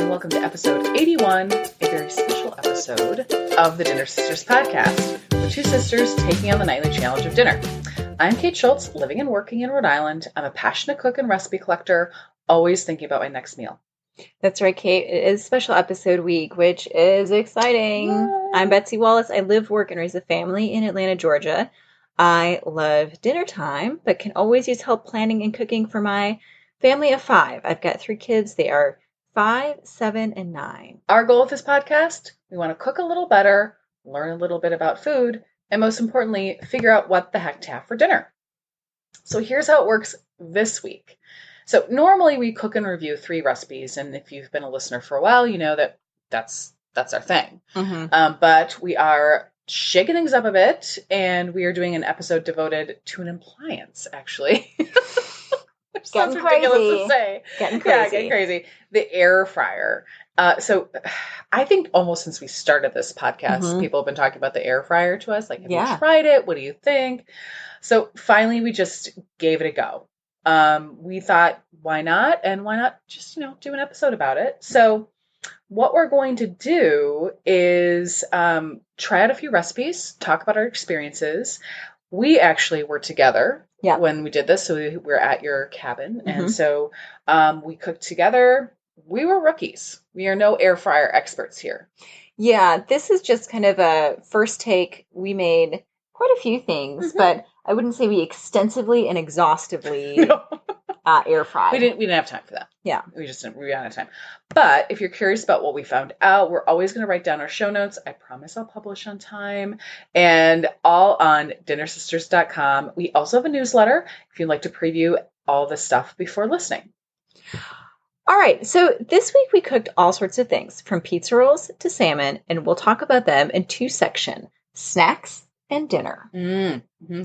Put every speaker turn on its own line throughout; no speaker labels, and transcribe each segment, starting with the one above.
and welcome to episode 81, a very special episode of the Dinner Sisters podcast, with two sisters taking on the nightly challenge of dinner. I'm Kate Schultz, living and working in Rhode Island. I'm a passionate cook and recipe collector, always thinking about my next meal.
That's right, Kate. It is special episode week, which is exciting.
Yay.
I'm Betsy Wallace. I live, work, and raise a family in Atlanta, Georgia. I love dinner time, but can always use help planning and cooking for my family of 5. I've got 3 kids. They are 5, 7, and 9.
Our goal with this podcast, we want to cook a little better, learn a little bit about food, and most importantly, figure out what the heck to have for dinner. So here's how it works this week. So normally we cook and review 3 recipes, and if you've been a listener for a while, you know that's our thing.
Mm-hmm.
But we are shaking things up a bit, and we are doing an episode devoted to an appliance, actually. Which sounds ridiculous to say.
Getting crazy.
Yeah, getting crazy. The air fryer. So I think almost since we started this podcast, people have been talking about the air fryer to us. Like, have you tried it? What do you think? So finally, we just gave it a go. We thought, why not? And why not just, do an episode about it? So what we're going to do is try out a few recipes, talk about our experiences. We actually were together when we did this. So we were at your cabin. And so we cooked together. We were rookies. We are no air fryer experts here.
Yeah, this is just kind of a first take. We made quite a few things, but I wouldn't say we extensively and exhaustively air fried.
We didn't have time for that.
Yeah.
We ran out of time. But if you're curious about what we found out, we're always going to write down our show notes. I promise I'll publish on time, and all on dinnersisters.com. We also have a newsletter if you'd like to preview all the stuff before listening.
All right. So this week we cooked all sorts of things, from pizza rolls to salmon, and we'll talk about them in 2 sections: snacks and dinner.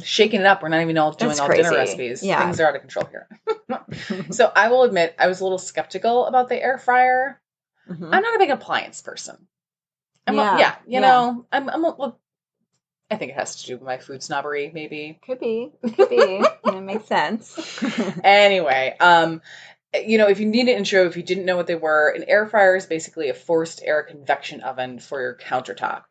Shaking it up. We're not even all doing all dinner recipes.
Yeah.
Things are out of control here. So I will admit, I was a little skeptical about the air fryer. I'm not a big appliance person. I'm I think it has to do with my food snobbery, maybe.
Could be. It makes sense.
Anyway, if you need an intro, if you didn't know what they were, an air fryer is basically a forced air convection oven for your countertop.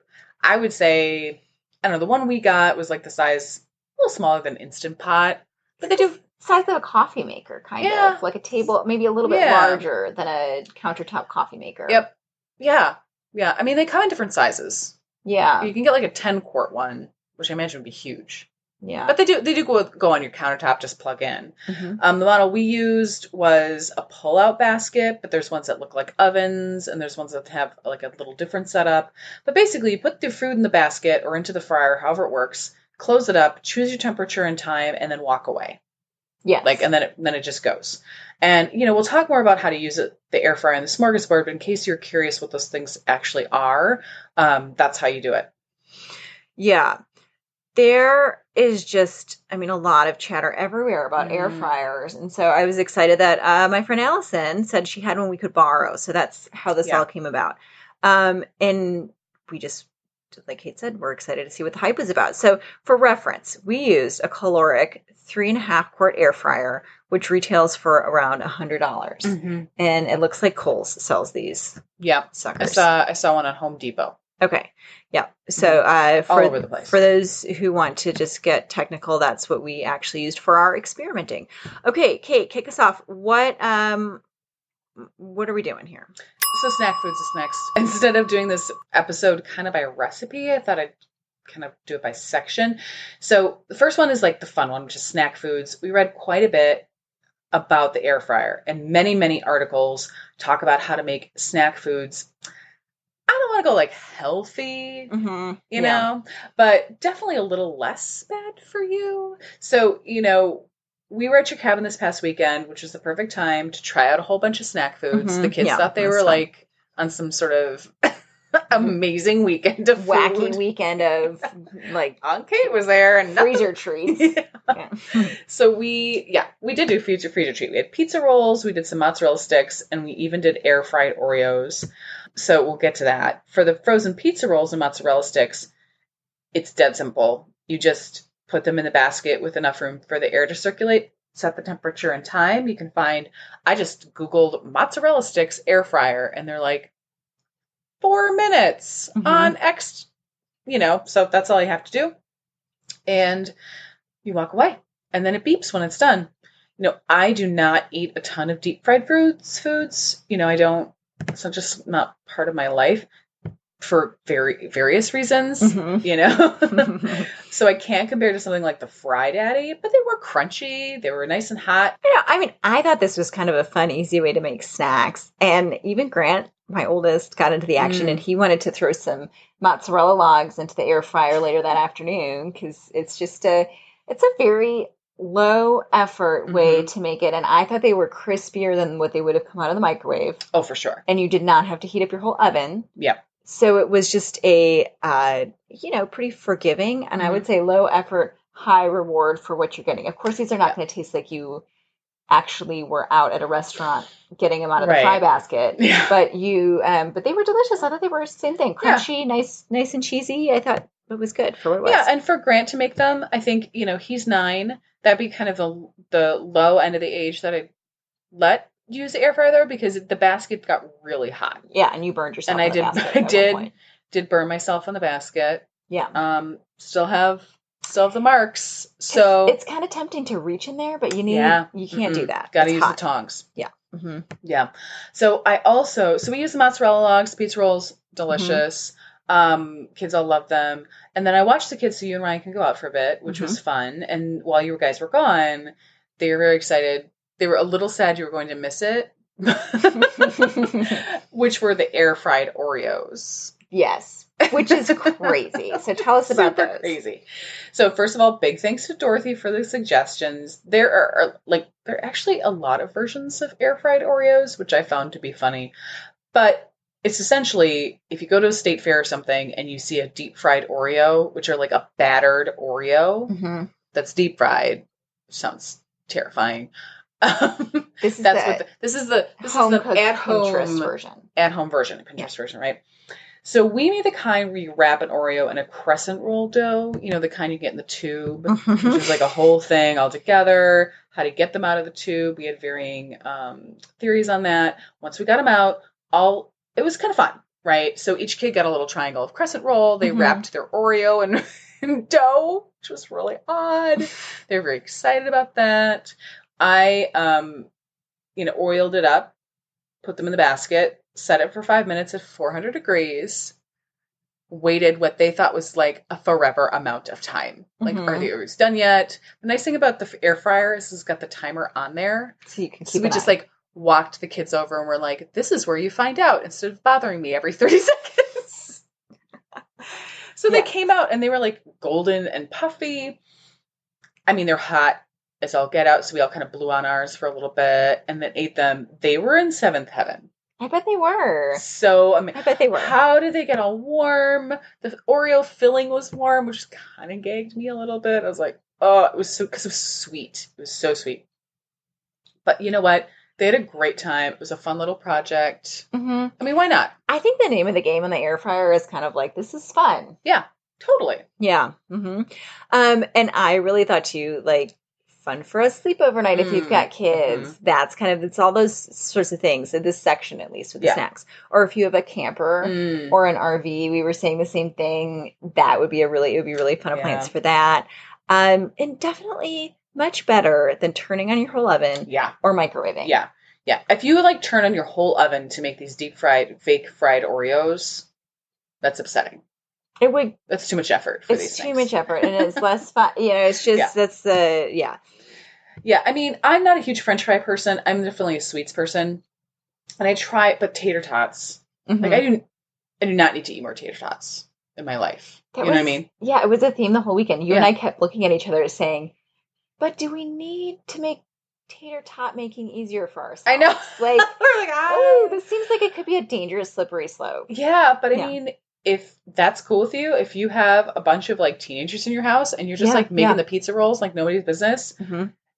I would say, I don't know, the one we got was like the size, a little smaller than Instant Pot.
But they do size of a coffee maker, kind of. Like a table, maybe a little bit larger than a countertop coffee maker.
Yep. Yeah. I mean, they come in different sizes.
Yeah.
You can get like a 10-quart one, which I imagine would be huge.
Yeah.
But they do go on your countertop, just plug in. The model we used was a pull-out basket, but there's ones that look like ovens, and there's ones that have like a little different setup. But basically, you put the food in the basket or into the fryer, however it works, close it up, choose your temperature and time, and then walk away.
Yes.
And then it just goes. And, we'll talk more about how to use the air fryer and the smorgasbord, but in case you're curious what those things actually are, that's how you do it.
Yeah. There is just, a lot of chatter everywhere about air fryers. And so I was excited that my friend Allison said she had one we could borrow. So that's how this all came about. And we just, like Kate said, we're excited to see what the hype is about. So for reference, we used a caloric 3.5-quart air fryer, which retails for around $100. And it looks like Kohl's sells these.
Yeah.
Suckers.
I saw one at Home Depot.
Okay. Yeah. So
all over the place.
For those who want to just get technical, that's what we actually used for our experimenting. Okay, Kate, kick us off. What are we doing here?
So snack foods is next. Instead of doing this episode kind of by recipe, I thought I'd kind of do it by section. So the first one is like the fun one, which is snack foods. We read quite a bit about the air fryer, and many, many articles talk about how to make snack foods. I don't want to go like healthy, but definitely a little less bad for you. So, we were at your cabin this past weekend, which was the perfect time to try out a whole bunch of snack foods. The kids thought they were like on some sort of amazing weekend of
wacky
food.
Weekend of like
Kate was there and
freezer treats. Yeah.
So we did do freezer treat. We had pizza rolls, we did some mozzarella sticks, and we even did air fried Oreos. So we'll get to that. For the frozen pizza rolls and mozzarella sticks, it's dead simple. You just put them in the basket with enough room for the air to circulate. set the temperature and time. You can find, I just Googled mozzarella sticks air fryer, and they're like 4 minutes
Mm-hmm.
on X, so that's all you have to do. And you walk away, and then it beeps when it's done. I do not eat a ton of deep fried foods. I don't, it's not just not part of my life for various reasons,
Mm-hmm.
So I can't compare to something like the Fry Daddy, but they were crunchy. They were nice and hot.
I mean, I thought this was kind of a fun, easy way to make snacks. And even Grant, my oldest, got into the action and he wanted to throw some mozzarella logs into the air fryer later that afternoon because it's a very low effort way to make it. And I thought they were crispier than what they would have come out of the microwave.
Oh, for sure.
And you did not have to heat up your whole oven.
Yep.
So it was just a, pretty forgiving and I would say low effort, high reward for what you're getting. Of course, these are not going to taste like you actually were out at a restaurant getting them out of the fry basket.
Yeah.
But but they were delicious. I thought they were the same thing. Crunchy, nice and cheesy. I thought it was good for what it was.
Yeah, and for Grant to make them, I think, he's 9. That'd be kind of the low end of the age that I'd let use the air fryer there because the basket got really hot.
Yeah, and you burned yourself.
And I did burn myself on the basket.
Yeah.
Still have the marks. So
it's kind of tempting to reach in there, but you can't do that.
Got to use the tongs.
Yeah. Mm-hmm.
Yeah. So we use the mozzarella logs, pizza rolls, delicious. Kids all love them. And then I watched the kids so you and Ryan can go out for a bit, which was fun. And while you guys were gone, they were very excited. They were a little sad you were going to miss it, which were the air fried Oreos.
Yes, which is crazy. So tell us about those.
Crazy. So first of all, big thanks to Dorothy for the suggestions. There are actually a lot of versions of air fried Oreos, which I found to be funny. But it's essentially, if you go to a state fair or something and you see a deep fried Oreo, which are like a battered Oreo that's deep fried, sounds terrifying. This is the at-home
version.
At-home version, Pinterest version, right? So we made the kind where you wrap an Oreo in a crescent roll dough, the kind you get in the tube, which is like a whole thing all together, how to get them out of the tube. We had varying theories on that. Once we got them out, it was kind of fun, right? So each kid got a little triangle of crescent roll. They wrapped their Oreo in dough, which was really odd. They were very excited about that. I, oiled it up, put them in the basket, set it for 5 minutes at 400 degrees, waited what they thought was like a forever amount of time. Like, are the Oreos done yet? The nice thing about the air fryer is it's got the timer on there.
So you can keep
So we just walked the kids over and we're like, this is where you find out instead of bothering me every 30 seconds. So they came out and they were like golden and puffy. I mean, they're hot as all get out. So we all kind of blew on ours for a little bit and then ate them. They were in seventh heaven.
I bet they were.
So, I
bet they were.
How did they get all warm? The Oreo filling was warm, which kind of gagged me a little bit. I was like, oh, it was because it was sweet. It was so sweet. But you know what? They had a great time. It was a fun little project. I mean, why not?
I think the name of the game on the air fryer is kind of like, this is fun.
Yeah, totally.
Yeah. And I really thought too, fun for a sleepover night if you've got kids. That's it's all those sorts of things in this section, at least with the snacks. Or if you have a camper or an RV, we were saying the same thing. It would be really fun appliance for that. And definitely much better than turning on your whole oven or microwaving.
Yeah. If you turn on your whole oven to make these fake fried Oreos, that's upsetting.
It would.
That's too much effort for these things.
It's too much effort, and it's less fun. It's just that's the
Yeah, I mean, I'm not a huge French fry person. I'm definitely a sweets person, and I try, but tater tots. I do not need to eat more tater tots in my life. You know what I mean?
Yeah, it was a theme the whole weekend. You and I kept looking at each other saying, "But do we need to make tater tot making easier for ourselves?"
I know.
Oh, this seems like it could be a dangerous slippery slope.
Yeah, but I mean, if that's cool with you, if you have a bunch of teenagers in your house and you're just making the pizza rolls like nobody's business,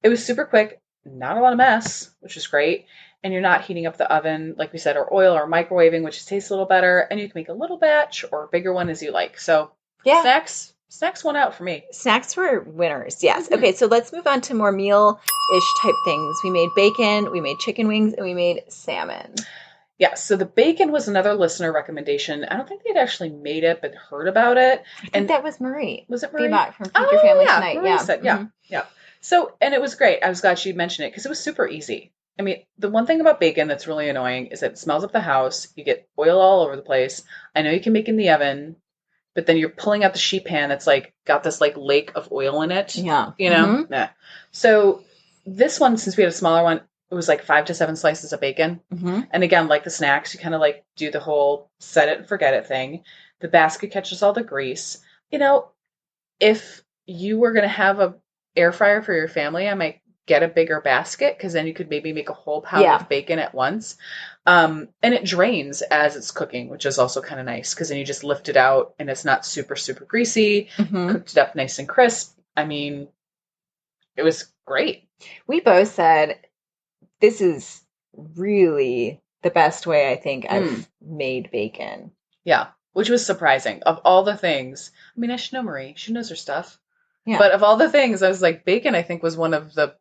it was super quick, not a lot of mess, which is great. And you're not heating up the oven, like we said, or oil or microwaving, which tastes a little better. And you can make a little batch or a bigger one as you like. So snacks, Snacks won out for me.
Snacks were winners, yes. Okay, so let's move on to more meal-ish type things. We made bacon, we made chicken wings, and we made salmon.
Yeah, so the bacon was another listener recommendation. I don't think they'd actually made it, but heard about it.
I think that was Marie.
Was it Marie?
Feedback from Future Family Tonight.
Marie
Yeah.
said, yeah. So, and it was great. I was glad she mentioned it because it was super easy. I mean, the one thing about bacon that's really annoying is that it smells up the house. You get oil all over the place. I know you can make in the oven, but then you're pulling out the sheet pan that's like got this like lake of oil in it.
Yeah.
You know? Yeah. So this one, since we had a smaller one, it was like 5 to 7 slices of bacon. And again, like the snacks, you kind of like do the whole set it and forget it thing. The basket catches all the grease. You know, if you were going to have a air fryer for your family, I might get a bigger basket because then you could maybe make a whole pound of bacon at once. And it drains as it's cooking, which is also kind of nice because then you just lift it out and it's not super, super greasy. Cooked it up nice and crisp. I mean, it was great.
We both said this is really the best way I think I've made bacon.
Yeah, which was surprising. Of all the things, I mean, I should know Marie. She knows her stuff.
Yeah.
But of all the things, I was like, bacon, I think, was one of the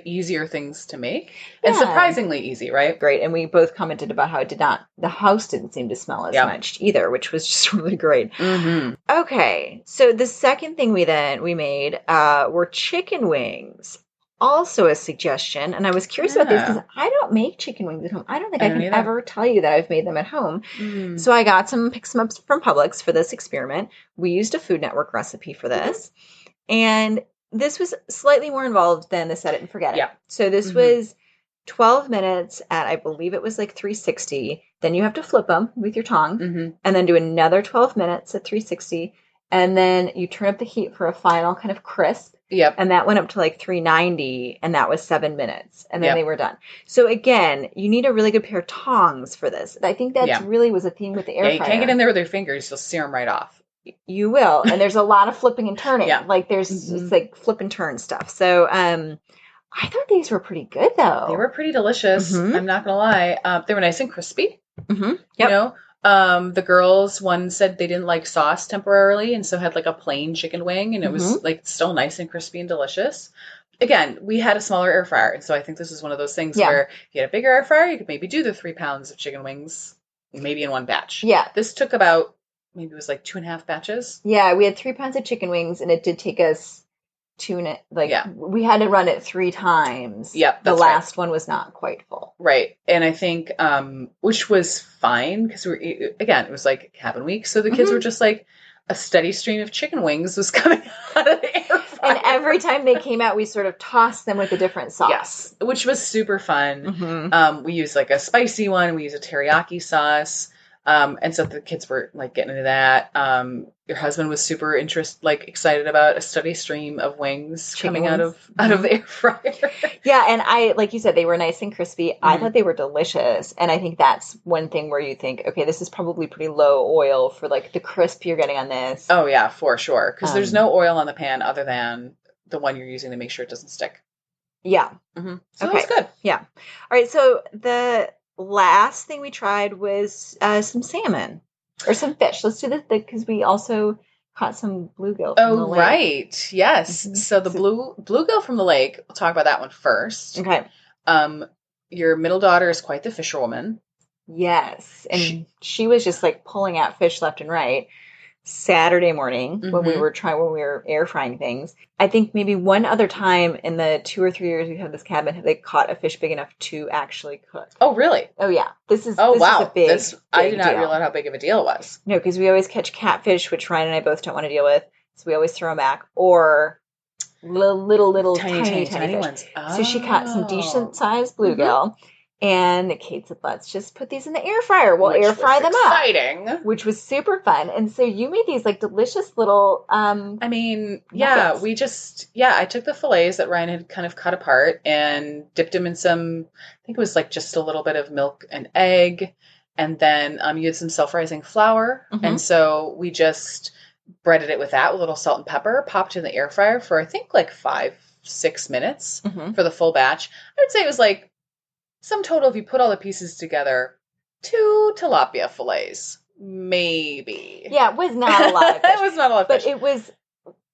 easier things to make. And surprisingly easy, right?
Great. And we both commented about how the house didn't seem to smell as much either, which was just really great. Okay. So the second thing we made were chicken wings. Also a suggestion, and I was curious about this because I don't make chicken wings at home. I don't think I can ever tell you that I've made them at home. So I picked some up from Publix for this experiment. We used a Food Network recipe for this, and this was slightly more involved than the set it and forget it. So this was 12 minutes at, I believe it was like 360. Then you have to flip them with your tongue, and then do another 12 minutes at 360, and then you turn up the heat for a final kind of crisp. And that went up to like 390, and that was 7 minutes, and then they were done. So again, you need a really good pair of tongs for this. I think that really was a theme with the air fryer.
You can't get in there with your fingers; you'll sear them right off.
You will, and there's a lot of flipping and turning. Like there's just like flip and turn stuff. So I thought these were pretty good, though.
They were pretty delicious. I'm not gonna lie. They were nice and crispy. You know. The girls, one said they didn't like sauce temporarily and so had like a plain chicken wing, and it was like still nice and crispy and delicious. Again, we had a smaller air fryer, and so I think this is one of those things where if you had a bigger air fryer, you could maybe do the 3 pounds of chicken wings maybe in one batch. This took about, maybe it was like 2.5 batches.
We had 3 pounds of chicken wings, and it did take us we had to run it 3 times. The last one was not quite full.
Right. And I think, which was fine because it was like cabin week. So the kids were just like, a steady stream of chicken wings was coming out of the air fryer.
And every time they came out, we sort of tossed them with a different sauce.
Yes, which was super fun. We used like a spicy one. We used a teriyaki sauce. And so the kids were like getting into that. Your husband was super excited about a steady stream of wings coming out of the air fryer.
And I, like you said, they were nice and crispy. I thought they were delicious. And I think that's one thing where you think, okay, this is probably pretty low oil for like the crisp you're getting on this.
Oh yeah, for sure. Because there's no oil on the pan other than the one you're using to make sure it doesn't stick. So it was good.
All right. So the last thing we tried was some salmon or some fish. Let's do this because we also caught some bluegill from the lake.
Right. Yes. So the bluegill from the lake, we'll talk about that one first.
Okay.
Your middle daughter is quite the fisherwoman.
Yes. And she was just like pulling out fish left and right. Saturday morning when we were air frying things. I think maybe one other time in the 2 or 3 years we had this cabin, have they caught a fish big enough to actually cook.
Oh, really?
Oh, yeah. This is
wow.
Is a big
I did not
deal.
realize how big of a deal it was.
No, because we always catch catfish, which Ryan and I both don't want to deal with. So we always throw them back. Or little tiny fish.
Ones. Oh.
So she caught some decent sized bluegill. And Kate said, let's just put these in the air fryer. We'll air fry them up. Which was super fun. And so you made these like delicious little nuggets.
I took the fillets that Ryan had kind of cut apart and dipped them in some, I think it was like just a little bit of milk and egg. And then you had some self-rising flour. And so we just breaded it with that with a little salt and pepper, popped in the air fryer for I think like 5-6 minutes for the full batch. I would say it was like, some total, if you put all the pieces together, 2 tilapia fillets, maybe.
Yeah, it was not a lot of fish.
It was not a lot of fish.
But it was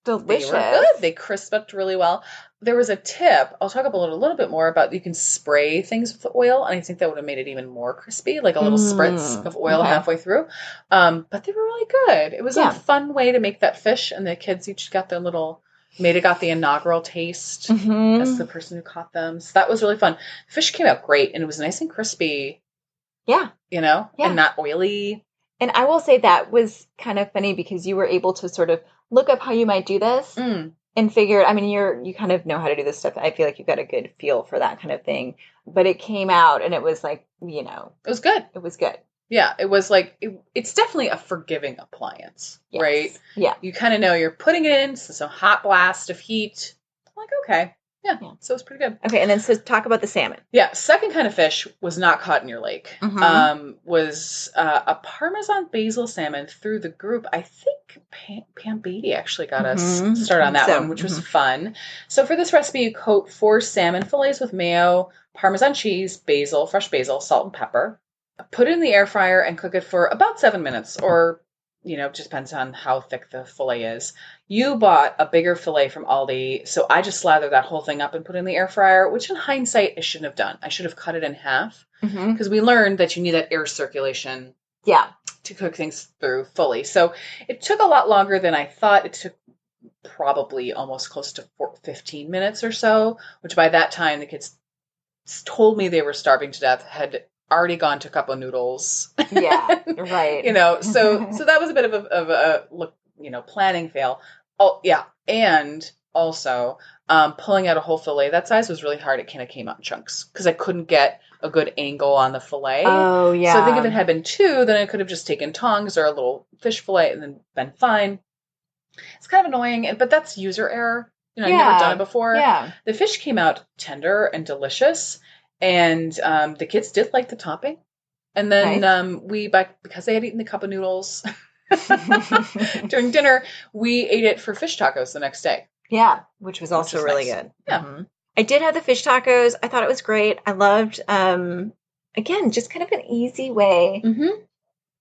delicious.
They were good. They crisped up really well. There was a tip. I'll talk a little bit more about you can spray things with oil, and I think that would have made it even more crispy, like a little spritz of oil
Okay.
halfway through. But they were really good. It was a fun way to make that fish, and the kids each got their little. Maida got the inaugural taste as the person who caught them. So that was really fun. Fish came out great, and it was nice and crispy.
Yeah.
And not oily.
And I will say that was kind of funny because you were able to sort of look up how you might do this and figure, I mean, you kind of know how to do this stuff. I feel like you've got a good feel for that kind of thing. But it came out and it was like, It
was good.
It was good.
Yeah, it was like, it's definitely a forgiving appliance, right?
Yeah.
You kind of know you're putting it in, so some hot blast of heat. I'm like, okay. Yeah, so it's pretty good.
Okay, and then so talk about the salmon.
Yeah, second kind of fish was not caught in your lake. Was a Parmesan basil salmon through the group. I think Pam Beatty actually got us started on that one, which was fun. So for this recipe, you coat 4 salmon fillets with mayo, Parmesan cheese, basil, fresh basil, salt, and pepper. Put it in the air fryer and cook it for about 7 minutes, or just depends on how thick the fillet is. You bought a bigger fillet from Aldi, so I just slathered that whole thing up and put it in the air fryer, which in hindsight I shouldn't have done. I should have cut it in half because we learned that you need that air circulation to cook things through fully. So it took a lot longer than I thought. It took probably almost close to 15 minutes or so, which by that time the kids told me they were starving to death, had already gone to cup of noodles.
Yeah, right.
So that was a bit of a planning fail. Oh, yeah. And also, pulling out a whole fillet that size was really hard. It kind of came out in chunks because I couldn't get a good angle on the fillet.
Oh, yeah.
So I think if it had been 2, then I could have just taken tongs or a little fish fillet and then been fine. It's kind of annoying, but that's user error. I've never done it before.
Yeah.
The fish came out tender and delicious. And the kids did like the topping. And then because they had eaten the cup of noodles during dinner, we ate it for fish tacos the next day.
Yeah, which was also really good.
Yeah.
I did have the fish tacos. I thought it was great. I loved, again, just kind of an easy way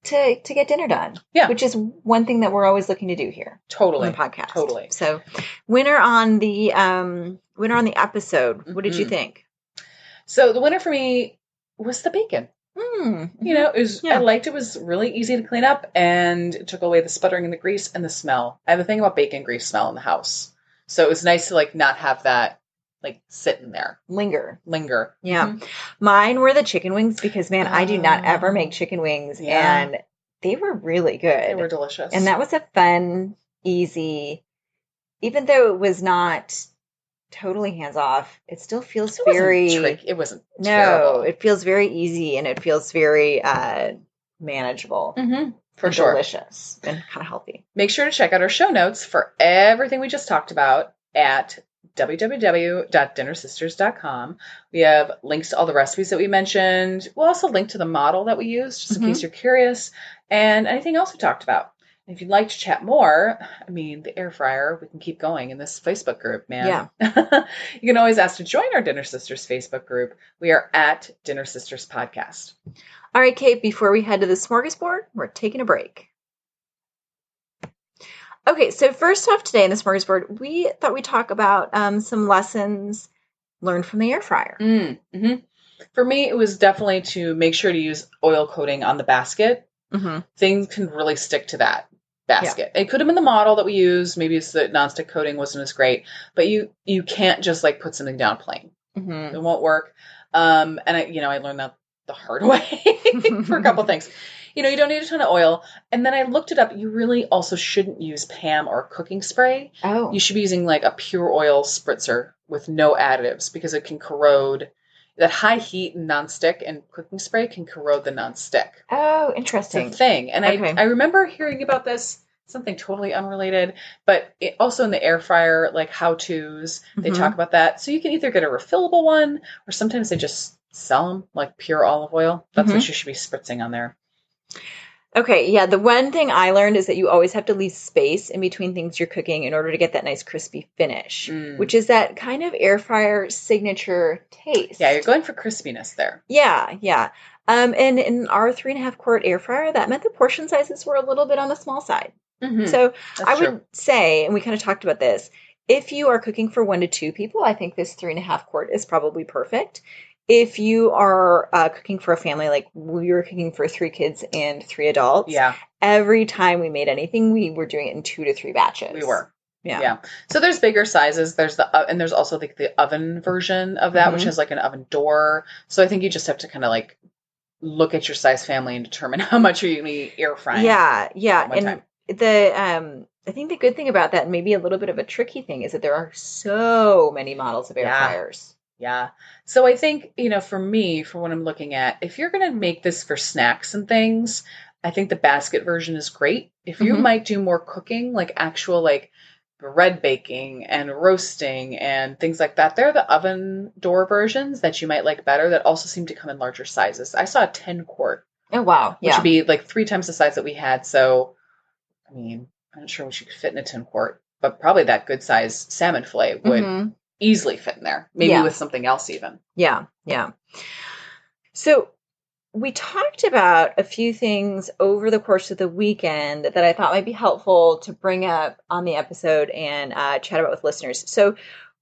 to get dinner done.
Yeah.
Which is one thing that we're always looking to do here.
Totally.
On the podcast.
Totally.
So winner on the episode, what did you think?
So the winner for me was the bacon. It was. I liked it. Was really easy to clean up, and it took away the sputtering and the grease and the smell. I have a thing about bacon grease smell in the house, so it was nice to not have that sit in there,
linger.
Yeah,
mine were the chicken wings because man, I do not ever make chicken wings, and they were really good.
They were delicious,
and that was a fun, easy. Even though it was not totally hands off, it still feels very
tricky. It wasn't terrible.
It feels very easy and it feels very manageable.
For sure.
Delicious and kind of healthy.
Make sure to check out our show notes for everything we just talked about at www.dinnersisters.com. We have links to all the recipes that we mentioned. We'll also link to the model that we used just in case you're curious, and anything else we talked about. If you'd like to chat more, the air fryer, we can keep going in this Facebook group, man. Yeah. You can always ask to join our Dinner Sisters Facebook group. We are at Dinner Sisters Podcast.
All right, Kate, before we head to the smorgasbord, we're taking a break. Okay, so first off today in the smorgasbord, we thought we'd talk about some lessons learned from the air fryer.
For me, it was definitely to make sure to use oil coating on the basket. Things can really stick to that basket. It could have been the model that we used. Maybe it's the nonstick coating wasn't as great, but you can't just put something down plain. It won't work. And I learned that the hard way for a couple things. You don't need a ton of oil. And then I looked it up. You really also shouldn't use Pam or cooking spray.
Oh.
You should be using a pure oil spritzer with no additives because it can corrode. That high heat nonstick and cooking spray can corrode the nonstick.
Oh, interesting.
It's a thing. And I remember hearing about this, something totally unrelated, but also in the air fryer, how-tos, they talk about that. So you can either get a refillable one, or sometimes they just sell them, pure olive oil. That's what you should be spritzing on there.
Okay, yeah, the one thing I learned is that you always have to leave space in between things you're cooking in order to get that nice crispy finish, which is that kind of air fryer signature taste.
Yeah, you're going for crispiness there.
Yeah. And in our 3.5 quart air fryer, that meant the portion sizes were a little bit on the small side.
Mm-hmm.
So
That's
I
true.
would say, and we kind of talked about this, if you are cooking for 1 to 2 people, I think this 3.5 quart is probably perfect. If you are cooking for a family, like we were cooking for 3 kids and 3 adults,
Yeah,
every time we made anything, we were doing it in 2 to 3 batches.
we were.
Yeah.
Yeah. So there's bigger sizes. There's and there's also like the oven version of that, which has like an oven door. So I think you just have to kind of like look at your size family and determine how much you're going to be air frying
Yeah, yeah.
at one
And
time.
I think the good thing about that, and maybe a little bit of a tricky thing, is that there are so many models of air
Yeah.
fryers.
Yeah. So I think, for me, for what I'm looking at, if you're going to make this for snacks and things, I think the basket version is great. If you
Hmm.
might do more cooking, like actual like bread baking and roasting and things like that, they're the oven door versions that you might like better that also seem to come in larger sizes. I saw a 10 quart,
Oh, wow.
which would
Yeah.
be like 3 times the size that we had. So, I mean, I'm not sure what you could fit in a 10 quart, but probably that good size salmon fillet would
Hmm.
easily fit in there, maybe
Yeah.
with something else even.
Yeah. Yeah. So we talked about a few things over the course of the weekend that I thought might be helpful to bring up on the episode and chat about with listeners. So,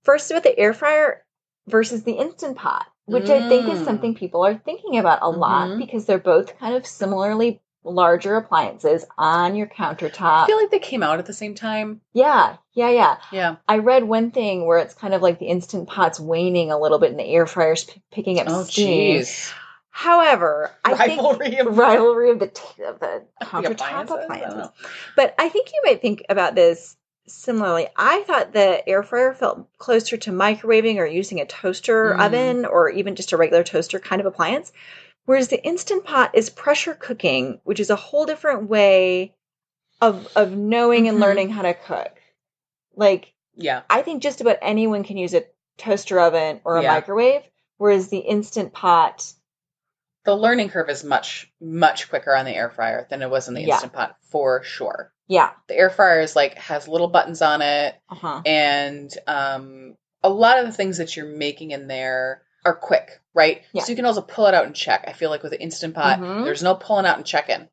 first, about the air fryer versus the Instant Pot, which I think is something
Mm.
people are thinking about a lot
Hmm.
because they're both kind of similarly larger appliances on your
I
countertop.
feel like they came out at the same time.
Yeah, yeah, yeah.
Yeah.
I read one thing where it's kind of like the Instant Pot's waning a little bit and the air fryer's picking up
Oh,
steam.
geez.
However, I think
Rivalry of
rivalry of the
the
countertop
appliances? I don't
appliances.
know.
But I think you might think about this similarly. I thought the air fryer felt closer to microwaving or using a toaster
Mm.
oven or even just a regular toaster kind of appliance, whereas the Instant Pot is pressure cooking, which is a whole different way of knowing and
Hmm.
learning how to cook. Like,
Yeah.
I think just about anyone can use a toaster oven or a
Yeah.
microwave, whereas the Instant Pot,
The learning curve is much, much quicker on the air fryer than it was in the
yeah,
Instant Pot, for sure.
yeah,
The air fryer is like has little buttons on it,
uh-huh,
and a lot of the things that you're making in there are quick, right?
yeah.
So you can also pull it out and check. I feel like with the Instant Pot,
Mm-hmm.
there's no pulling out and checking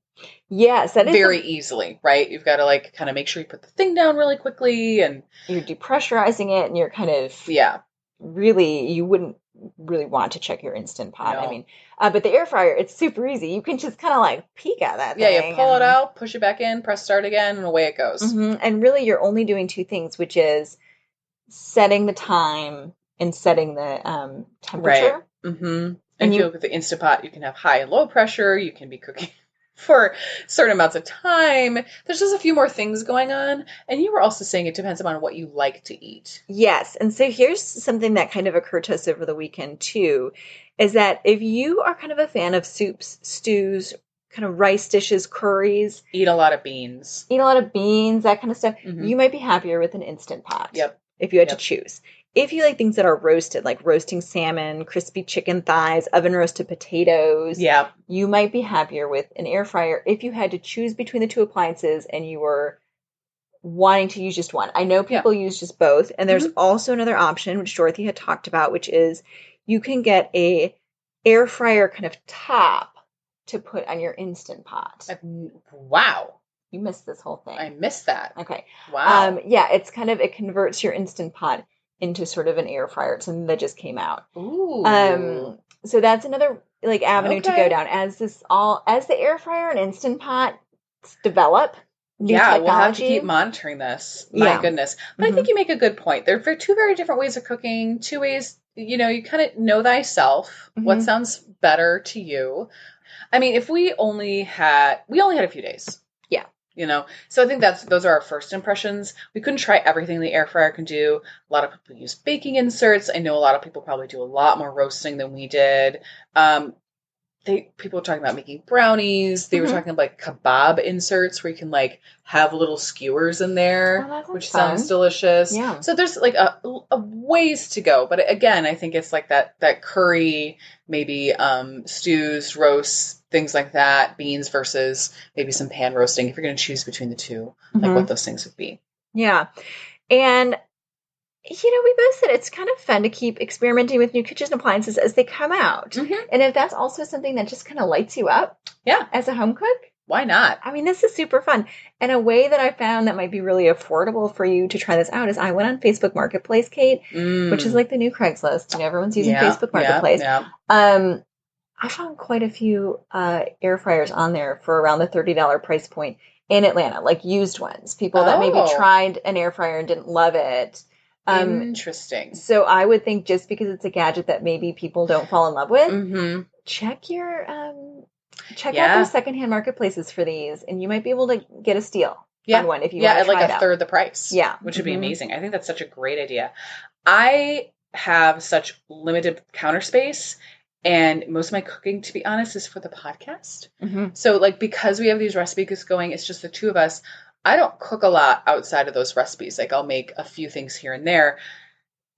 Yes, that is
very easily, right? You've got to like kind of make sure you put the thing down really quickly, and
you're depressurizing it and you're kind of
yeah,
really, you wouldn't really want to check your Instant Pot. I
no,
mean, but the air fryer, it's super easy. You can just kind of like peek at that
yeah, you
thing
pull it out, push it back in, press start again, and away it goes.
and really you're only doing two things, which is setting the time and setting the
Right.
temperature.
Mm-hmm. And
And
if you
you,
look at the Instant Pot, you can have high and low pressure. You can be cooking for certain amounts of time. There's just a few more things going on. And you were also saying it depends upon what you like to eat.
yes. And so here's something that kind of occurred to us over the weekend too, is that if you are kind of a fan of soups, stews, kind of rice dishes, curries,
Eat a lot of beans.
eat a lot of beans, that kind of stuff,
Mm-hmm.
you might be happier with an Instant Pot
Yep.
if you had to
Yep.
choose. If you like things that are roasted, like roasting salmon, crispy chicken thighs, oven roasted potatoes,
Yeah.
you might be happier with an air fryer if you had to choose between the two appliances and you were wanting to use just one. I know
Yeah.
people use just both, and there's
Mm-hmm.
also another option which Dorothy had talked about, which is you can get a air fryer kind of top to put on your Instant Pot.
Wow.
You missed this whole thing.
I missed that.
Okay.
Wow.
Yeah, it's kind of, it converts your Instant Pot into sort of an air fryer. It's something that just came out.
Ooh.
So that's another like avenue to go
Okay.
down as the air fryer and Instant Pot develop new
Yeah, we'll have to keep
technology.
monitoring this. My
Yeah.
goodness. But I
Hmm.
think you make a good point. They're for two very different ways of cooking, two ways, you kind of know thyself, what
Hmm.
sounds better to you. I mean, if we only had a few days,
Yeah.
So I think those are our first impressions. We couldn't try everything the air fryer can do. A lot of people use baking inserts. I know a lot of people probably do a lot more roasting than we did. Um, people were talking about making brownies. They were
Hmm.
talking about like kebab inserts where you can like have little skewers in there,
Oh, that sounds
which sounds
fun.
delicious.
Yeah.
So there's like a ways to go. But again, I think it's like that curry, maybe stews, roasts, things like that, beans versus maybe some pan roasting. If you're going to choose between the two, like
Hmm.
what those things would be.
Yeah. And we both said it's kind of fun to keep experimenting with new kitchen appliances as they come out.
Mm-hmm.
And if that's also something that just kind of lights you up
Yeah.
as a home cook,
Why not?
I mean, this is super fun. And a way that I found that might be really affordable for you to try this out is I went on Facebook Marketplace, Kate, which is like the new Craigslist. You know, everyone's using Facebook Marketplace. I found quite a few air fryers on there for around the $30 price point in Atlanta, like used ones. People that maybe tried an air fryer and didn't love it.
Interesting.
So I would think just because it's a gadget that maybe people don't fall in love with, check your out those secondhand marketplaces for these, and you might be able to get a steal on one if you want to try
at like a third the price.
Yeah,
which would be amazing. I think that's such a great idea. I have such limited counter space. And most of my cooking, to be honest, is for the podcast. So like, because we have these recipes going, it's just the two of us. I don't cook a lot outside of those recipes. Like I'll make a few things here and there.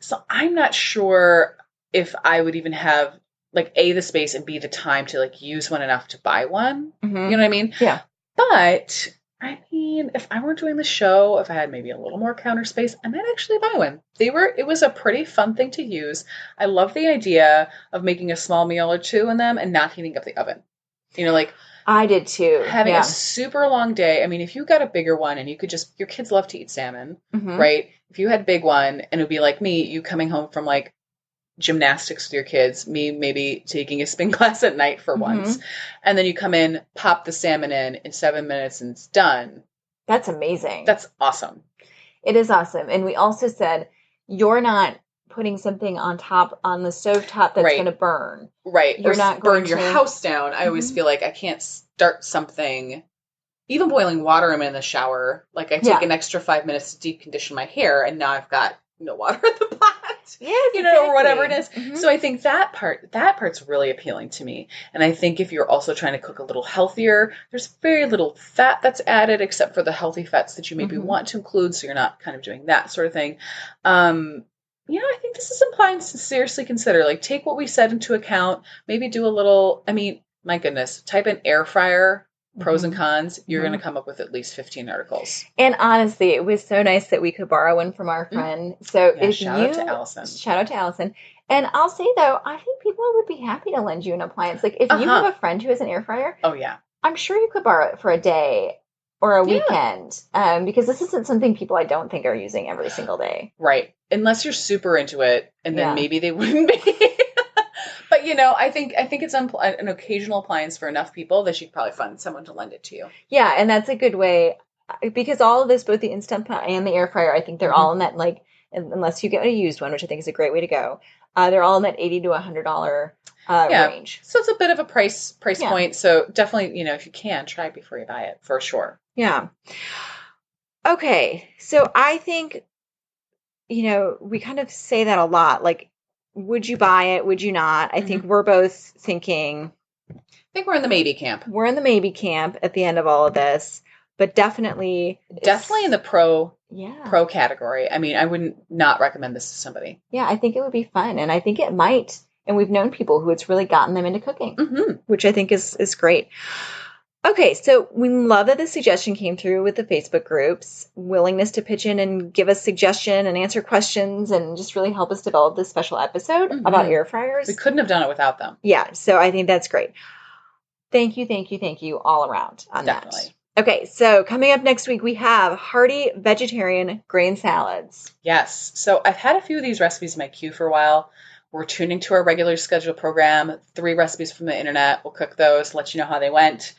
So I'm not sure if I would even have like A, the space, and B, the time to like use one enough to buy one. You know what I mean?
Yeah.
But I mean, if I weren't doing the show, if I had maybe a little more counter space, I might actually buy one. It was a pretty fun thing to use. I love the idea of making a small meal or two in them and not heating up the oven. You know, like
I did too.
Having a super long day. I mean, if you got a bigger one and you could just, your kids love to eat salmon, right? If you had a big one and it would be like me, you coming home from like gymnastics with your kids, me maybe taking a spin class at night for once, and then you come in, pop the salmon in 7 minutes and it's done.
That's amazing.
That's awesome.
It is awesome. And we also said you're not putting something on the stove top that's going to burn.
Right.
You're not
burn your house down. I always feel like I can't start something, even boiling water I'm in the shower. Like I take an extra 5 minutes to deep condition my hair and now I've got no water in the pot.
Yes,
you know, or whatever it is. So I think that part's really appealing to me. And I think if you're also trying to cook a little healthier, there's very little fat that's added except for the healthy fats that you maybe want to include. So you're not kind of doing that sort of thing. I think this is something to seriously consider. Like take what we said into account, maybe do a little, I mean, my goodness, type in air fryer, pros and cons, you're going to come up with at least 15 articles.
And honestly, it was so nice that we could borrow one from our friend. So
shout out to Allison.
Shout out to Allison. And I'll say though, I think people would be happy to lend you an appliance. Like if you have a friend who has an air fryer, I'm sure you could borrow it for a day or a weekend. Because this isn't something people I don't think are using every single day.
Right. Unless you're super into it, and then maybe they wouldn't be. But, I think it's an occasional appliance for enough people that you could probably find someone to lend it to you.
Yeah, and that's a good way. Because all of this, both the Instant Pot and the air fryer, I think they're all in that, like, unless you get a used one, which I think is a great way to go, they're all in that $80 to $100 range.
So it's a bit of a price point. So definitely, if you can, try it before you buy it, for sure.
Yeah. Okay, so I think, we kind of say that a lot, like, would you buy it? Would you not? I think we're both thinking.
I think we're in the maybe camp.
We're in the maybe camp at the end of all of this, but definitely
in the pro category. I mean, I wouldn't not recommend this to somebody.
Yeah, I think it would be fun, and I think it might. And we've known people who it's really gotten them into cooking, which I think is great. Okay, so we love that the suggestion came through with the Facebook groups, willingness to pitch in and give us suggestion and answer questions and just really help us develop this special episode about air fryers.
We couldn't have done it without them.
Yeah, so I think that's great. Thank you all around on that. Okay, so coming up next week, we have hearty vegetarian grain salads.
Yes, so I've had a few of these recipes in my queue for a while. We're tuning to our regular scheduled program, 3 recipes from the internet. We'll cook those, let you know how they went.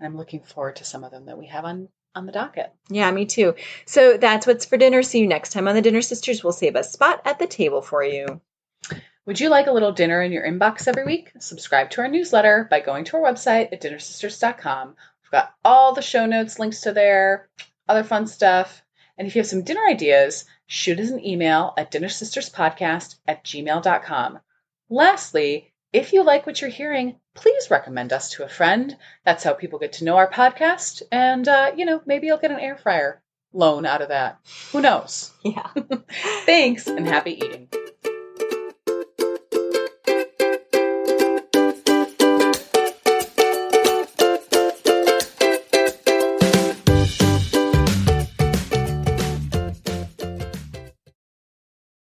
And I'm looking forward to some of them that we have on the docket.
Yeah, me too. So that's what's for dinner. See you next time on the Dinner Sisters. We'll save a spot at the table for you.
Would you like a little dinner in your inbox every week? Subscribe to our newsletter by going to our website at dinnersisters.com. We've got all the show notes, links to there, other fun stuff. And if you have some dinner ideas, shoot us an email at dinnersisterspodcast@gmail.com. Lastly, if you like what you're hearing, please recommend us to a friend. That's how people get to know our podcast. And, maybe you'll get an air fryer loan out of that. Who knows?
Yeah.
Thanks and happy eating.